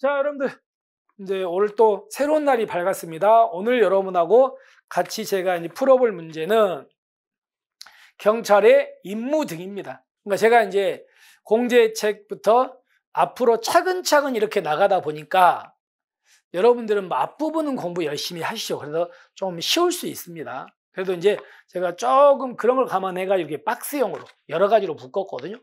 자, 여러분들, 이제 오늘 또 새로운 날이 밝았습니다. 오늘 여러분하고 같이 제가 이제 풀어볼 문제는 경찰의 임무 등입니다. 그러니까 제가 이제 공제책부터 앞으로 차근차근 이렇게 나가다 보니까 여러분들은 앞부분은 공부 열심히 하시죠. 그래서 좀 쉬울 수 있습니다. 그래도 이제 제가 조금 그런 걸 감안해가지고 이렇게 박스형으로 여러 가지로 묶었거든요.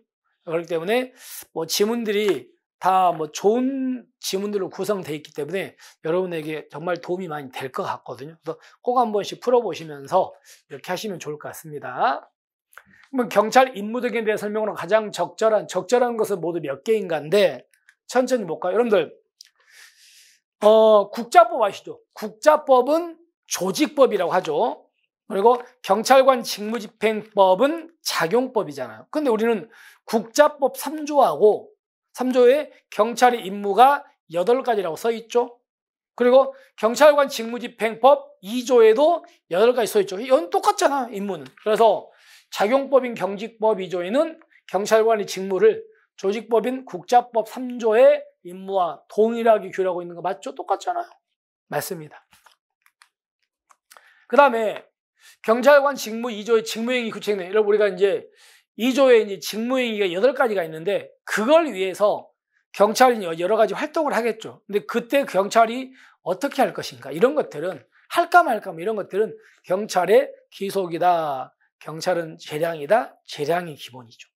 그렇기 때문에 뭐 지문들이 다 뭐 좋은 지문들로 구성되어 있기 때문에 여러분에게 정말 도움이 많이 될 것 같거든요. 그래서 꼭 한 번씩 풀어보시면서 이렇게 하시면 좋을 것 같습니다. 그러면 경찰 임무 등에 대해 설명으로 가장 적절한 것은 모두 몇 개인가인데 천천히 볼까요? 여러분들 국자법 아시죠? 국자법은 조직법이라고 하죠. 그리고 경찰관 직무집행법은 작용법이잖아요. 근데 우리는 국자법 3조하고 3조에 경찰의 임무가 8가지라고 써 있죠. 그리고 경찰관 직무집행법 2조에도 8가지 써 있죠. 이건 똑같잖아, 임무는. 그래서 작용법인 경직법 2조에는 경찰관의 직무를 조직법인 국자법 3조의 임무와 동일하게 규율하고 있는 거 맞죠? 똑같잖아요. 맞습니다. 그 다음에 경찰관 직무 2조의 직무행위 구체내 여러분 우리가 이제 2조에 이제 직무행위가 8가지가 있는데 그걸 위해서 경찰이 여러 가지 활동을 하겠죠. 근데 그때 경찰이 어떻게 할 것인가 이런 것들은 할까 말까 이런 것들은 경찰의 기속이다. 경찰은 재량이다. 재량이 기본이죠.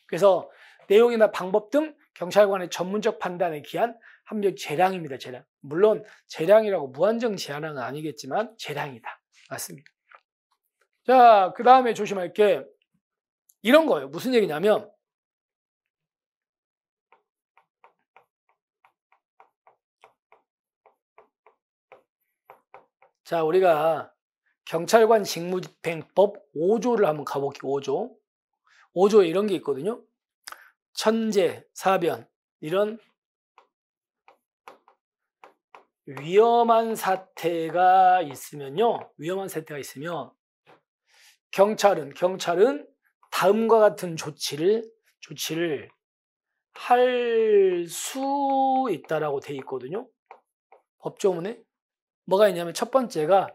그래서 내용이나 방법 등 경찰관의 전문적 판단에 기한 합력 재량입니다. 재량. 물론 재량이라고 무한정 제한은 아니겠지만 재량이다. 맞습니다. 자, 그 다음에 조심할 게 이런 거예요. 무슨 얘기냐면 자, 우리가 경찰관 직무집행법 5조를 한번 가볼게요. 5조. 5조에 이런 게 있거든요. 천재, 사변 이런 위험한 사태가 있으면요. 위험한 사태가 있으면 경찰은 다음과 같은 조치를 할 수 있다라고 돼 있거든요. 법조문에 뭐가 있냐면 첫 번째가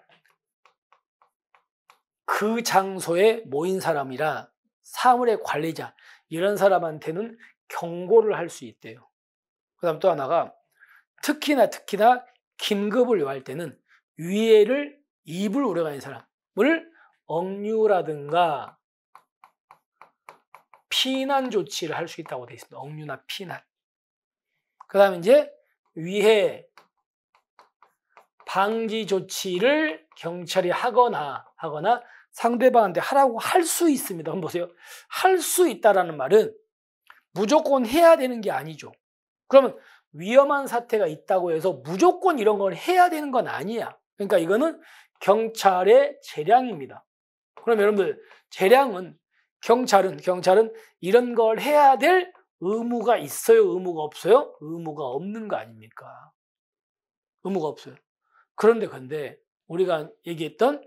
그 장소에 모인 사람이라 사물의 관리자 이런 사람한테는 경고를 할 수 있대요. 그 다음 또 하나가 특히나 긴급을 요할 때는 위해를 입을 우려가는 사람을 억류라든가 피난 조치를 할 수 있다고 되어 있습니다. 억류나 피난. 그 다음에 이제 위해 방지 조치를 경찰이 하거나 상대방한테 하라고 할 수 있습니다. 한번 보세요. 할 수 있다라는 말은 무조건 해야 되는 게 아니죠. 그러면 위험한 사태가 있다고 해서 무조건 이런 걸 해야 되는 건 아니야. 그러니까 이거는 경찰의 재량입니다. 그럼 여러분들 재량은 경찰은 이런 걸 해야 될 의무가 있어요? 의무가 없어요? 의무가 없는 거 아닙니까? 의무가 없어요. 그런데 우리가 얘기했던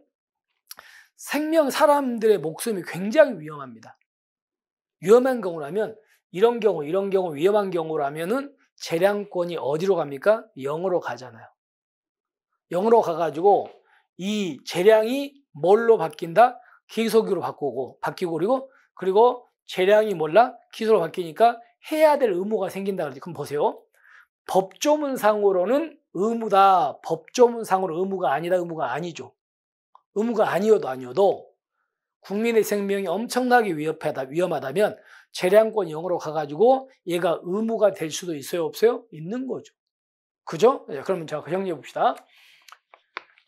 사람들의 목숨이 굉장히 위험합니다. 위험한 경우라면 이런 경우 위험한 경우라면은 재량권이 어디로 갑니까? 0으로 가잖아요. 0으로 가가지고 이 재량이 뭘로 바뀐다? 기소규로 바뀌고 그리고 재량이 기소로 바뀌니까 해야 될 의무가 생긴다. 그러지. 그럼 보세요. 법조문상으로는 의무다. 법조문상으로 의무가 아니다. 의무가 아니죠. 의무가 아니어도 국민의 생명이 엄청나게 위험하다면 재량권 0으로 가가지고 얘가 의무가 될 수도 있어요? 없어요? 있는 거죠. 그죠? 네, 그러면 자, 정리해 봅시다.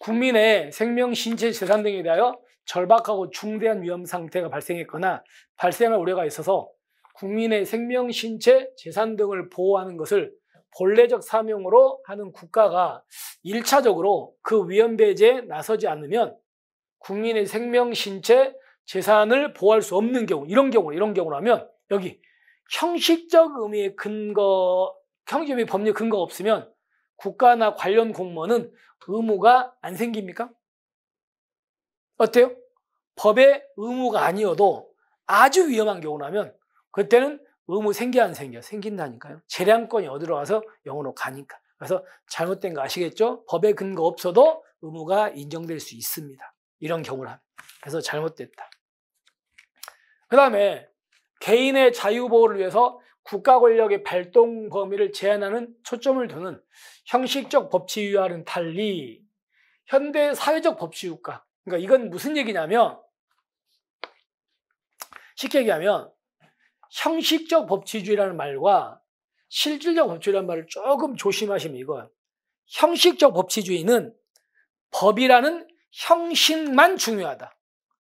국민의 생명, 신체, 재산 등에 대하여 절박하고 중대한 위험 상태가 발생했거나 발생할 우려가 있어서 국민의 생명, 신체, 재산 등을 보호하는 것을 본래적 사명으로 하는 국가가 1차적으로 그 위험 배제에 나서지 않으면 국민의 생명, 신체, 재산을 보호할 수 없는 경우, 이런 경우라면 여기 형식적 의미의 법률 근거가 없으면 국가나 관련 공무원은 의무가 안 생깁니까? 어때요? 법의 의무가 아니어도 아주 위험한 경우라면 그때는 의무 생겨 안 생겨? 생긴다니까요. 재량권이 어디로 와서 0으로 가니까. 그래서 잘못된 거 아시겠죠? 법에 근거 없어도 의무가 인정될 수 있습니다. 이런 경우라면. 그래서 잘못됐다. 그 다음에 개인의 자유보호를 위해서 국가 권력의 발동 범위를 제한하는 초점을 두는 형식적 법치주의와는 달리 현대 사회적 법치주의가, 그러니까 이건 무슨 얘기냐면, 쉽게 얘기하면 형식적 법치주의라는 말과 실질적 법치주의라는 말을 조금 조심하시면 이거예요. 형식적 법치주의는 법이라는 형식만 중요하다.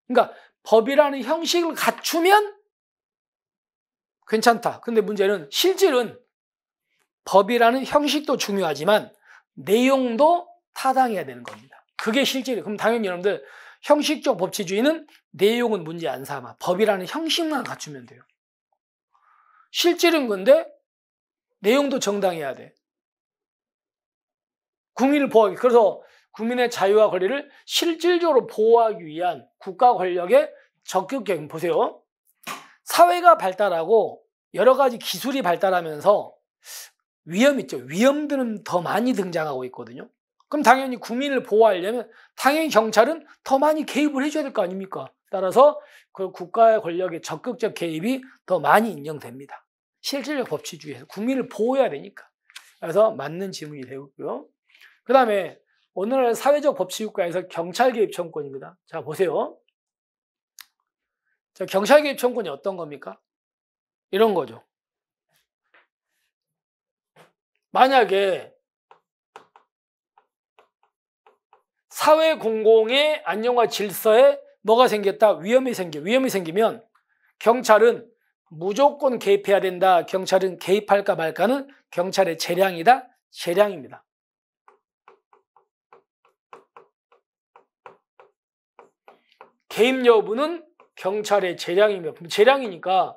그러니까 법이라는 형식을 갖추면 괜찮다. 근데 문제는 실질은 법이라는 형식도 중요하지만 내용도 타당해야 되는 겁니다. 그게 실질이에요. 그럼 당연히 여러분들 형식적 법치주의는 내용은 문제 안 삼아. 법이라는 형식만 갖추면 돼요. 실질은 근데 내용도 정당해야 돼. 국민을 보호하기. 그래서 국민의 자유와 권리를 실질적으로 보호하기 위한 국가 권력의 적극적, 보세요. 사회가 발달하고 여러 가지 기술이 발달하면서 위험 있죠. 위험들은 더 많이 등장하고 있거든요. 그럼 당연히 국민을 보호하려면 당연히 경찰은 더 많이 개입을 해줘야 될 거 아닙니까? 따라서 그 국가의 권력의 적극적 개입이 더 많이 인정됩니다. 실질적 법치주의에서 국민을 보호해야 되니까. 그래서 맞는 질문이 되고요. 그 다음에 오늘날 사회적 법치국가에서 경찰 개입 청구권입니다. 자, 보세요. 자, 경찰 개입 청구권이 어떤 겁니까? 이런 거죠. 만약에 사회 공공의 안녕과 질서에 뭐가 생겼다? 위험이 생기면 경찰은 무조건 개입해야 된다. 경찰은 개입할까 말까는 경찰의 재량이다. 재량입니다. 개입 여부는 경찰의 재량입니다. 재량이니까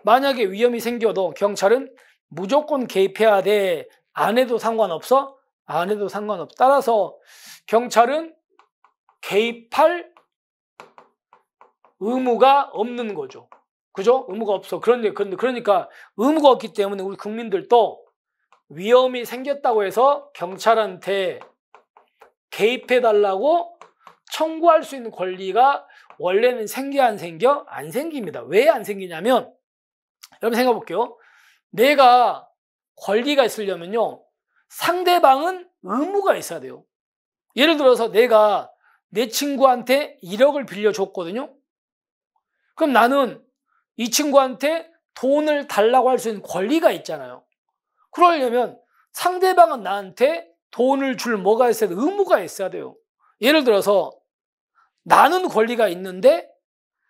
만약에 위험이 생겨도 경찰은 무조건 개입해야 돼. 안 해도 상관없어? 안 해도 상관없어. 따라서 경찰은 개입할 의무가 없는 거죠. 그죠? 의무가 없어. 그러니까 의무가 없기 때문에 우리 국민들도 위험이 생겼다고 해서 경찰한테 개입해달라고 청구할 수 있는 권리가 원래는 생겨 안 생겨? 안 생깁니다. 왜 안 생기냐면 여러분 생각해 볼게요. 내가 권리가 있으려면요. 상대방은 의무가 있어야 돼요. 예를 들어서 내가 내 친구한테 1억을 빌려줬거든요. 그럼 나는 이 친구한테 돈을 달라고 할 수 있는 권리가 있잖아요. 그러려면 상대방은 나한테 돈을 줄 뭐가 있어야 돼요? 의무가 있어야 돼요. 예를 들어서 나는 권리가 있는데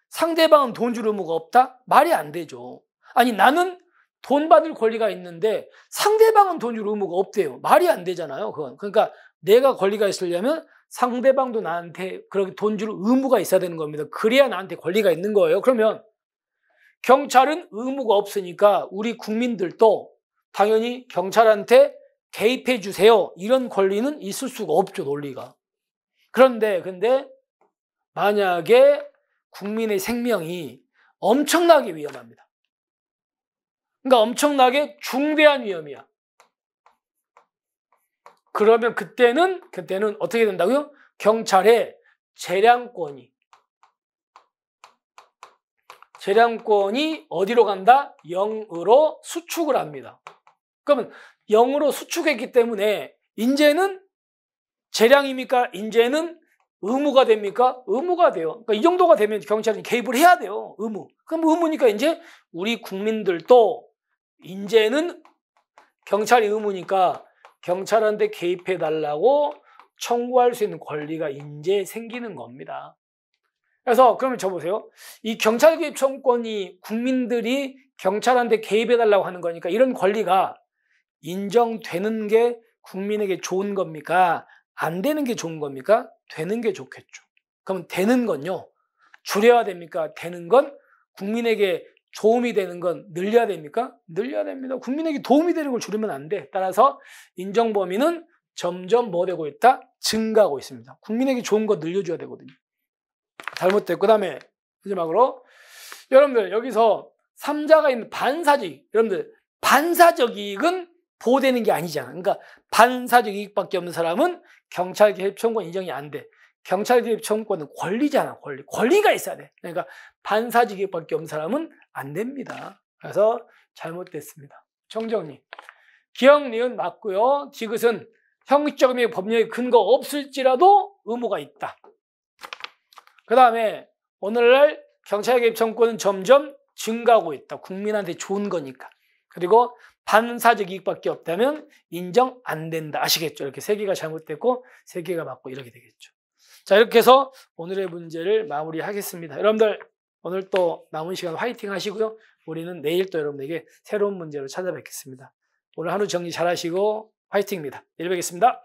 상대방은 돈 줄 의무가 없다? 말이 안 되죠. 아니 나는 돈 받을 권리가 있는데 상대방은 돈 줄 의무가 없대요. 말이 안 되잖아요. 그건. 그러니까 내가 권리가 있으려면 상대방도 나한테 그렇게 돈 줄 의무가 있어야 되는 겁니다. 그래야 나한테 권리가 있는 거예요. 그러면 경찰은 의무가 없으니까 우리 국민들도 당연히 경찰한테 개입해 주세요. 이런 권리는 있을 수가 없죠. 논리가. 근데 만약에 국민의 생명이 엄청나게 위험합니다. 그러니까 엄청나게 중대한 위험이야. 그러면 그때는 어떻게 된다고요? 경찰의 재량권이 어디로 간다? 0으로 수축을 합니다. 그러면 0으로 수축했기 때문에 이제는 재량입니까? 이제는 의무가 됩니까? 의무가 돼요. 그러니까 이 정도가 되면 경찰이 개입을 해야 돼요. 의무. 그럼 의무니까 이제 우리 국민들도 이제는 경찰이 의무니까 경찰한테 개입해달라고 청구할 수 있는 권리가 이제 생기는 겁니다. 그래서 그러면 저 보세요. 이 경찰 개입 청구권이 국민들이 경찰한테 개입해달라고 하는 거니까 이런 권리가 인정되는 게 국민에게 좋은 겁니까? 안 되는 게 좋은 겁니까? 되는 게 좋겠죠. 그러면 되는 건요. 줄여야 됩니까? 되는 건 국민에게 도움이 되는 건 늘려야 됩니까? 늘려야 됩니다. 국민에게 도움이 되는 걸 줄이면 안 돼. 따라서 인정 범위는 점점 뭐 되고 있다? 증가하고 있습니다. 국민에게 좋은 거 늘려줘야 되거든요. 잘못됐고, 그 다음에 마지막으로 여러분들 여기서 삼자가 있는 반사적 이익. 여러분들 반사적 이익은 보호되는 게 아니잖아. 그러니까 반사적 이익밖에 없는 사람은 경찰개입 청구권 인정이 안 돼. 경찰개입 청구권은 권리잖아. 권리가 있어야 돼. 그러니까 반사적 이익밖에 없는 사람은 안 됩니다. 그래서 잘못됐습니다. 정정리. 기억, 니은 맞고요. 디귿은 형식적인 법률의 근거 없을지라도 의무가 있다. 그 다음에 오늘날 경찰개입 청구권은 점점 증가하고 있다. 국민한테 좋은 거니까. 그리고 반사적 이익밖에 없다면 인정 안 된다. 아시겠죠? 이렇게 세 개가 잘못됐고 세 개가 맞고 이렇게 되겠죠. 자, 이렇게 해서 오늘의 문제를 마무리하겠습니다. 여러분들 오늘 또 남은 시간 화이팅 하시고요. 우리는 내일 또 여러분에게 새로운 문제로 찾아뵙겠습니다. 오늘 하루 정리 잘 하시고 화이팅입니다. 내일 뵙겠습니다.